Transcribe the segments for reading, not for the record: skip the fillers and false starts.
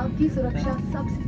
आपकी सुरक्षा सबसे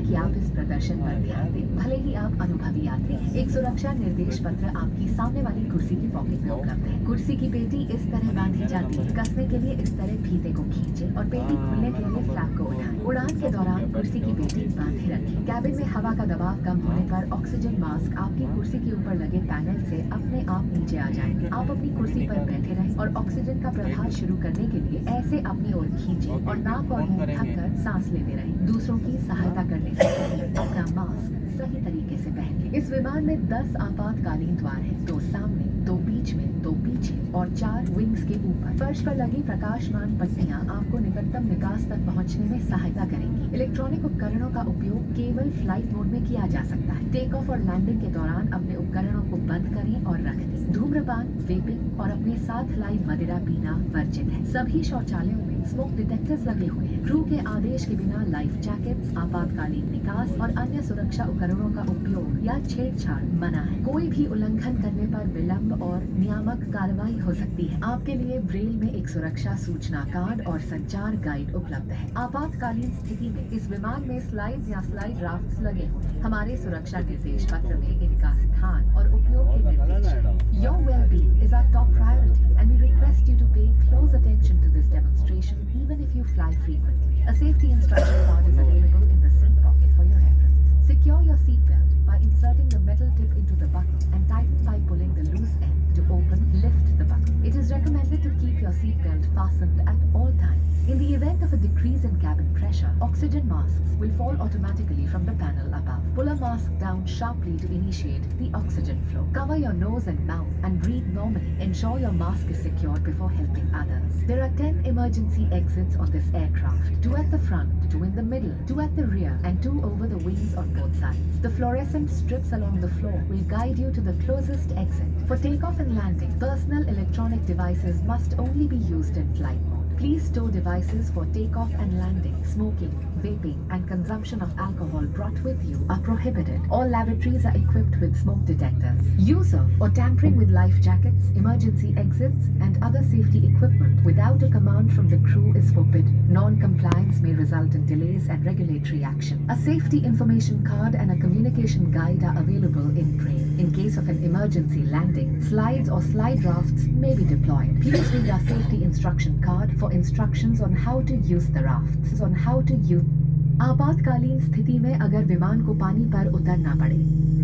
कि आप इस प्रदर्शन पर ध्यान दें। भले ही आप अनुभवी यात्री हैं, एक सुरक्षा निर्देश पत्र आपकी सामने वाली कुर्सी की पॉकेट में उपलब्ध है। कुर्सी की पेटी इस तरह बांधी जाती है। कसने के लिए इस तरह फीते को खींचें और पेटी खुलने के लिए फ्लैप को उठाएं। उड़ान के दौरान कुर्सी की पेटी बांधे रखें। कैबिन में हवा का दबाव कम होने पर ऑक्सीजन मास्क आपकी कुर्सी के ऊपर लगे पैनल से अपने आप नीचे आ जाएंगे। आप अपनी कुर्सी पर बैठे रहें और ऑक्सीजन का प्रभाव शुरू करने के लिए ऐसे अपनी ओर खींचें और नाक और मुंह ढककर सांस लेते रहें। दूसरों की सहायता करने से पहले अपना मास्क सही तरीके से पहन लें। इस विमान में 10 आपातकालीन द्वार हैं, 2 सामने, 2 बीच में, 2 पीछे और 4 विंग्स के ऊपर। फर्श पर लगी प्रकाशमान पट्टियां आपको निकटतम निकास तक पहुंचने में सहायता करेंगी। इलेक्ट्रॉनिक उपकरणों का उपयोग केवल फ्लाइट मोड में किया जा सकता है। टेक ऑफ और लैंडिंग के दौरान अपने उपकरणों को बंद करें और रख दें। धूम्रपान, वेपिंग और अपने साथ लाई मदिरा पीना वर्जित है। सभी शौचालयों में स्मोक डिटेक्टर्स लगे हुए हैं। क्रू के आदेश के बिना लाइफ जैकेट्स, आपातकालीन निकास और अन्य सुरक्षा उपकरणों का उपयोग या छेड़छाड़ मना है। कोई भी उल्लंघन करने पर विलंब और नियामक कार्रवाई हो सकती है। आपके लिए ब्रेल में एक सुरक्षा सूचना कार्ड और संचार गाइड उपलब्ध है। आपातकालीन स्थिति में इस विमान में स्लाइड या स्लाइड राफ्ट्स लगे हुए हैं। हमारे सुरक्षा निर्देश पत्र में इनका स्थान और उपयोग के निर्देश हैं। Your well-being is our top priority, and we request you to pay close attention to this demonstration, even if you fly frequently. A safety instruction card is available in the seat pocket for your reference. Secure your seatbelt by inserting the metal tip into the buckle and tighten by pulling the loose end. To open, lift the buckle. It is recommended to keep your seatbelt fastened at all times. In the event of a decrease in cabin pressure, oxygen masks will fall automatically from the panel above. Pull a mask down sharply to initiate the oxygen flow. Cover your nose and mouth and breathe normally. Ensure your mask is secured before helping others. There are 10 emergency exits on this aircraft. 2 at the front, 2 in the middle, 2 at the rear, and 2 over the wings on both sides. The fluorescent strips along the floor will guide you to the closest exit. For takeoff and landing, personal electronic devices must only be used in flight mode. Please stow devices for takeoff and landing. Smoking, vaping, and consumption of alcohol brought with you are prohibited. All lavatories are equipped with smoke detectors. Use of or tampering with life jackets, emergency exits, and other safety equipment without a command from the crew is forbidden. Non-compliance may result in delays and regulatory action. A safety information card and a communication guide are available in Braille. In case of an emergency landing, slides or slide rafts may be deployed. Please read our safety instruction card for instructions on how to use the rafts. आपातकालीन स्थिति में अगर विमान को पानी पर उतरना पड़े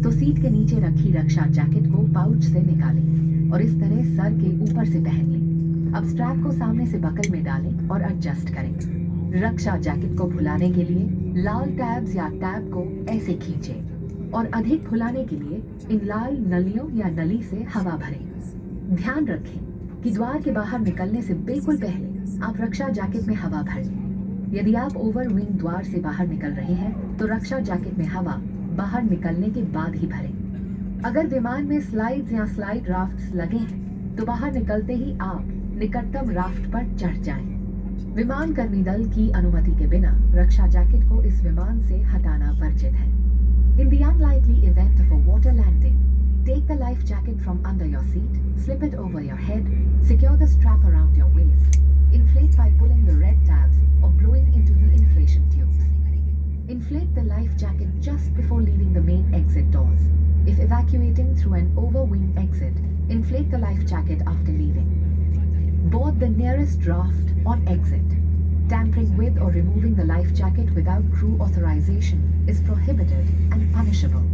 तो सीट के नीचे रखी रक्षा जैकेट को पाउच से निकालें और इस तरह सर के ऊपर से पहन लें। अब स्ट्रैप को सामने से बकल में डालें और एडजस्ट करें। रक्षा जैकेट को फुलाने के लिए लाल टैब्स या टैब को ऐसे खींचें और अधिक फुलाने के लिए इन लाल नलियों या नली से हवा भरें। ध्यान रखें कि द्वार के बाहर निकलने से बिल्कुल पहले आप रक्षा जैकेट में हवा भर लें। यदि आप ओवर विंग द्वार से बाहर निकल रहे हैं तो रक्षा जैकेट में हवा बाहर निकलने के बाद ही भरें। अगर विमान में स्लाइड्स या स्लाइड राफ्ट्स लगे हैं तो बाहर निकलते ही आप निकटतम राफ्ट पर चढ़ जाएं। विमान कर्मी दल की अनुमति के बिना रक्षा जैकेट को इस विमान से हटाना वर्जित है। In the unlikely event of a water landing, take the life jacket from under your seat, slip it over your head, secure the strap around your waist, inflate by pulling the red tabs or blowing into the inflation tubes. Inflate the life jacket just before leaving the main exit doors. If evacuating through an over-wing exit, inflate the life jacket after leaving. Board the nearest draft on exit. Tampering with or removing the life jacket without crew authorization is prohibited and punishable.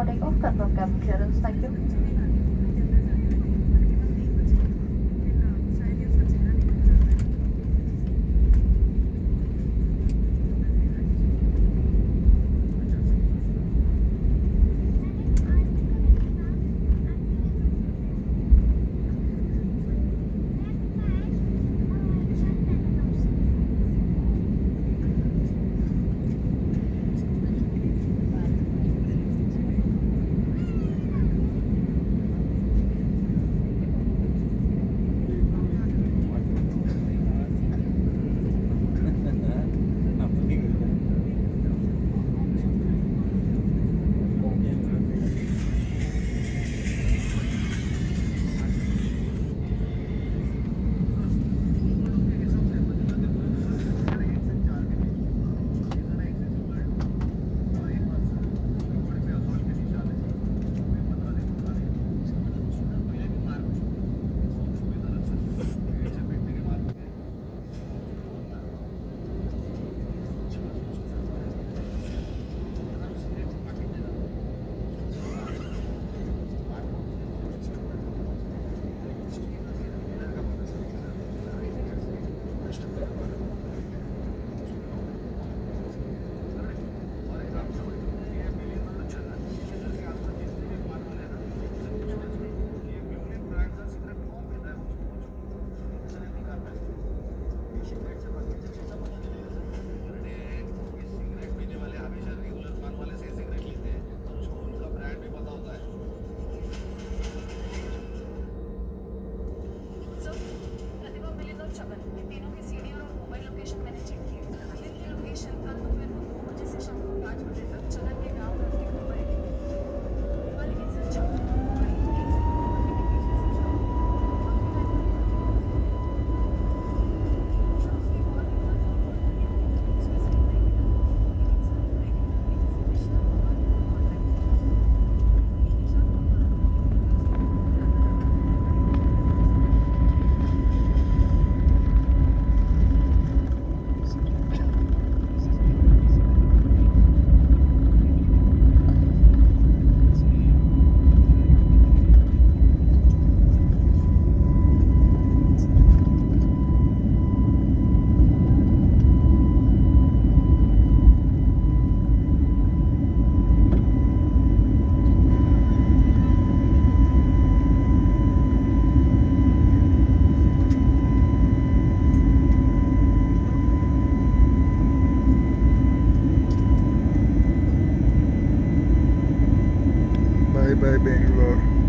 for takeoff. Confirm cabin clearance. Thank you. Bye bye Bangalore.